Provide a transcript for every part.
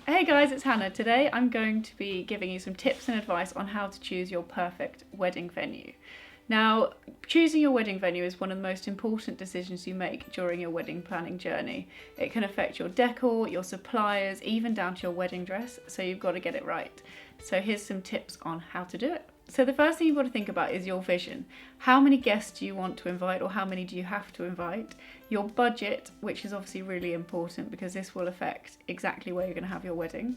Hey guys, it's Hannah. Today I'm going to be giving you some tips and advice on how to choose your perfect wedding venue. Now, choosing your wedding venue is one of the most important decisions you make during your wedding planning journey. It can affect your decor, your suppliers, even down to your wedding dress, so you've got to get it right. So here's some tips on how to do it. So the first thing you've got to think about is your vision. How many guests do you want to invite, or how many do you have to invite? Your budget, which is obviously really important because this will affect exactly where you're going to have your wedding.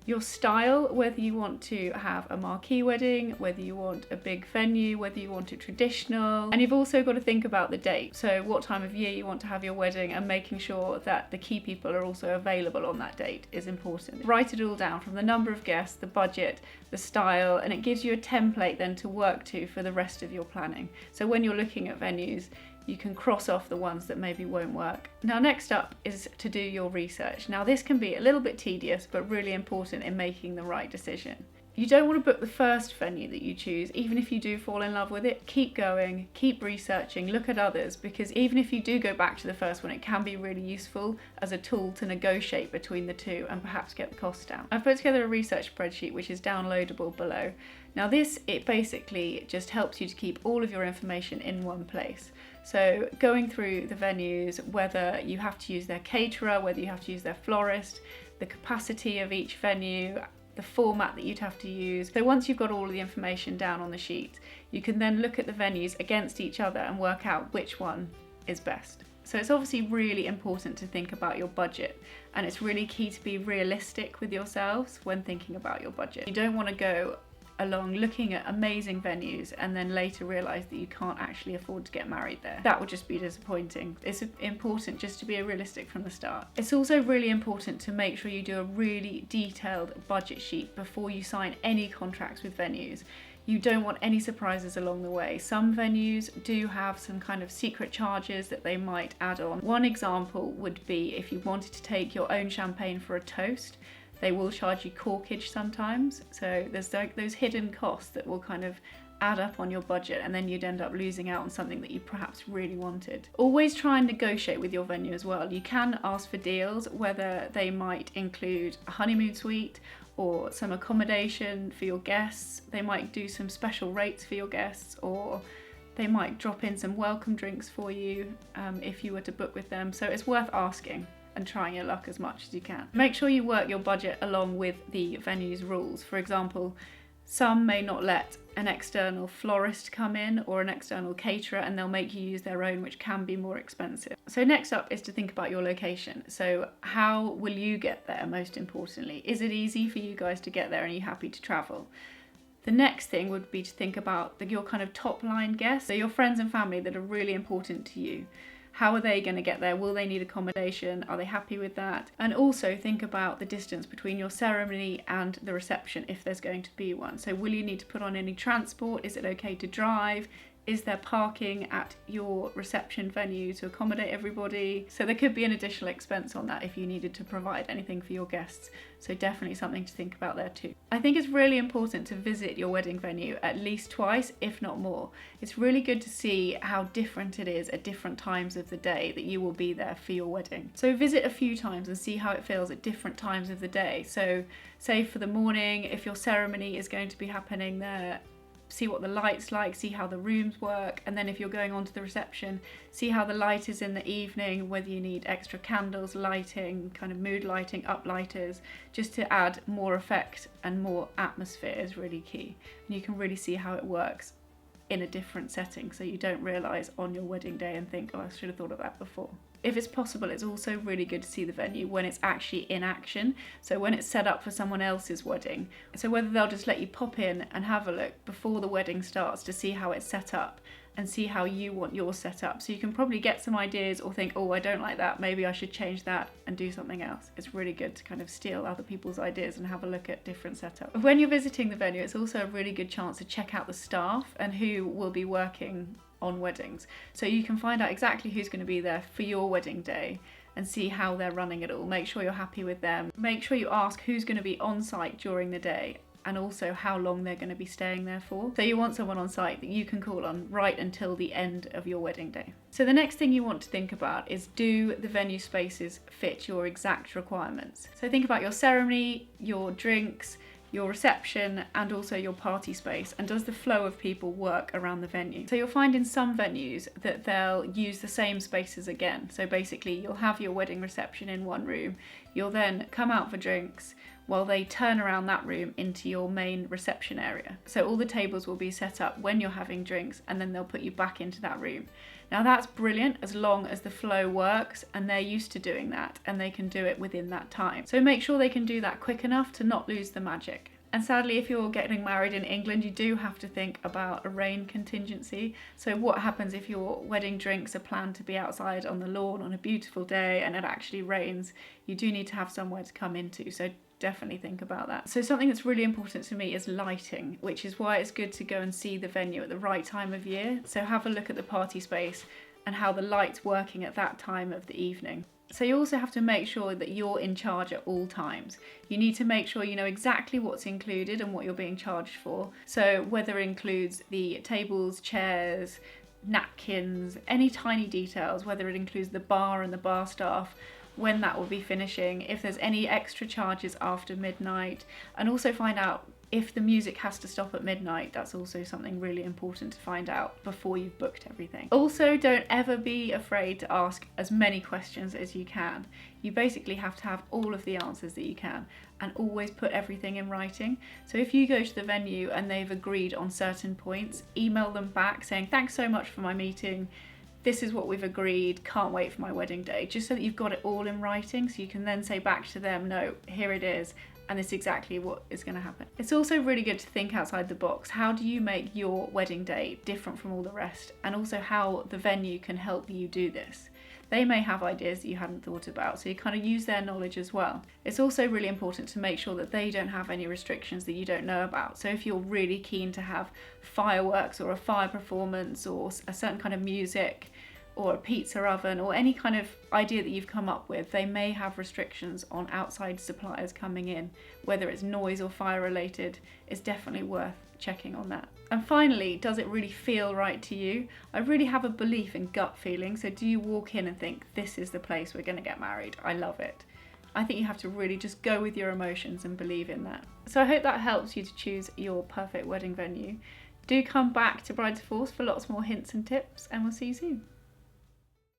Your style, whether you want to have a marquee wedding, whether you want a big venue, whether you want it traditional. And you've also got to think about the date. So what time of year you want to have your wedding, and making sure that the key people are also available on that date is important. Write it all down, from the number of guests, the budget, the style, and it gives you a template then to work to for the rest of your planning. So when you're looking at venues, you can cross off the ones that maybe won't work. Now, next up is to do your research. Now, this can be a little bit tedious, but really important in making the right decision. You don't want to book the first venue that you choose. Even if you do fall in love with it, keep going, keep researching, look at others, because even if you do go back to the first one, it can be really useful as a tool to negotiate between the two and perhaps get the cost down. I've put together a research spreadsheet which is downloadable below. Now it basically just helps you to keep all of your information in one place. So going through the venues, whether you have to use their caterer, whether you have to use their florist, the capacity of each venue, the format that you'd have to use. So once you've got all of the information down on the sheet, you can then look at the venues against each other and work out which one is best. So it's obviously really important to think about your budget, and it's really key to be realistic with yourselves when thinking about your budget. You don't want to go along looking at amazing venues and then later realise that you can't actually afford to get married there. That would just be disappointing. It's important just to be realistic from the start. It's also really important to make sure you do a really detailed budget sheet before you sign any contracts with venues. You don't want any surprises along the way. Some venues do have some kind of secret charges that they might add on. One example would be if you wanted to take your own champagne for a toast. They will charge you corkage sometimes, so there's those hidden costs that will kind of add up on your budget, and then you'd end up losing out on something that you perhaps really wanted. Always try and negotiate with your venue as well. You can ask for deals, whether they might include a honeymoon suite or some accommodation for your guests. They might do some special rates for your guests, or they might drop in some welcome drinks for you if you were to book with them. So it's worth asking and trying your luck as much as you can. Make sure you work your budget along with the venue's rules. For example, some may not let an external florist come in or an external caterer, and they'll make you use their own, which can be more expensive. So next up is to think about your location. So how will you get there, most importantly? Is it easy for you guys to get there, and are you happy to travel? The next thing would be to think about your kind of top line guests, so your friends and family that are really important to you. How are they going to get there? Will they need accommodation? Are they happy with that? And also think about the distance between your ceremony and the reception, if there's going to be one. So will you need to put on any transport? Is it okay to drive? Is there parking at your reception venue to accommodate everybody? So there could be an additional expense on that if you needed to provide anything for your guests. So definitely something to think about there too. I think it's really important to visit your wedding venue at least twice, if not more. It's really good to see how different it is at different times of the day that you will be there for your wedding. So visit a few times and see how it feels at different times of the day. So say for the morning, if your ceremony is going to be happening there, see what the light's like, see how the rooms work, and then if you're going on to the reception, see how the light is in the evening, whether you need extra candles, lighting, kind of mood lighting, uplighters, just to add more effect and more atmosphere is really key. And you can really see how it works in a different setting, so you don't realise on your wedding day and think, oh, I should have thought of that before. If it's possible, it's also really good to see the venue when it's actually in action. So when it's set up for someone else's wedding. So whether they'll just let you pop in and have a look before the wedding starts to see how it's set up and see how you want yours set up. So you can probably get some ideas or think, oh, I don't like that, maybe I should change that and do something else. It's really good to kind of steal other people's ideas and have a look at different setups. When you're visiting the venue, it's also a really good chance to check out the staff and who will be working on weddings. So you can find out exactly who's going to be there for your wedding day and see how they're running it all. Make sure you're happy with them. Make sure you ask who's going to be on site during the day and also how long they're going to be staying there for. So you want someone on site that you can call on right until the end of your wedding day. So the next thing you want to think about is, do the venue spaces fit your exact requirements? So think about your ceremony, your drinks, your reception, and also your party space, and does the flow of people work around the venue? So you'll find in some venues that they'll use the same spaces again. So basically you'll have your wedding reception in one room, you'll then come out for drinks while they turn around that room into your main reception area. So all the tables will be set up when you're having drinks, and then they'll put you back into that room. Now that's brilliant as long as the flow works and they're used to doing that and they can do it within that time. So make sure they can do that quick enough to not lose the magic. And sadly, if you're getting married in England, you do have to think about a rain contingency. So what happens if your wedding drinks are planned to be outside on the lawn on a beautiful day and it actually rains? You do need to have somewhere to come into. So definitely think about that. So something that's really important to me is lighting, which is why it's good to go and see the venue at the right time of year. So have a look at the party space and how the light's working at that time of the evening. So you also have to make sure that you're in charge at all times. You need to make sure you know exactly what's included and what you're being charged for. So whether it includes the tables, chairs, napkins, any tiny details, whether it includes the bar and the bar staff, when that will be finishing, if there's any extra charges after midnight, and also find out if the music has to stop at midnight. That's also something really important to find out before you've booked everything. Also, don't ever be afraid to ask as many questions as you can. You basically have to have all of the answers that you can, and always put everything in writing. So if you go to the venue and they've agreed on certain points, email them back saying, thanks so much for my meeting, this is what we've agreed, can't wait for my wedding day, just so that you've got it all in writing, so you can then say back to them, no, here it is, and this is exactly what is going to happen. It's also really good to think outside the box. How do you make your wedding day different from all the rest? And also how the venue can help you do this. They may have ideas that you hadn't thought about, so you kind of use their knowledge as well. It's also really important to make sure that they don't have any restrictions that you don't know about. So if you're really keen to have fireworks or a fire performance or a certain kind of music or a pizza oven or any kind of idea that you've come up with, they may have restrictions on outside suppliers coming in. Whether it's noise or fire related, it's definitely worth checking on that. And finally, does it really feel right to you? I really have a belief in gut feeling. So do you walk in and think, this is the place we're going to get married? I love it. I think you have to really just go with your emotions and believe in that. So I hope that helps you to choose your perfect wedding venue. Do come back to Brides Force for lots more hints and tips, and we'll see you soon.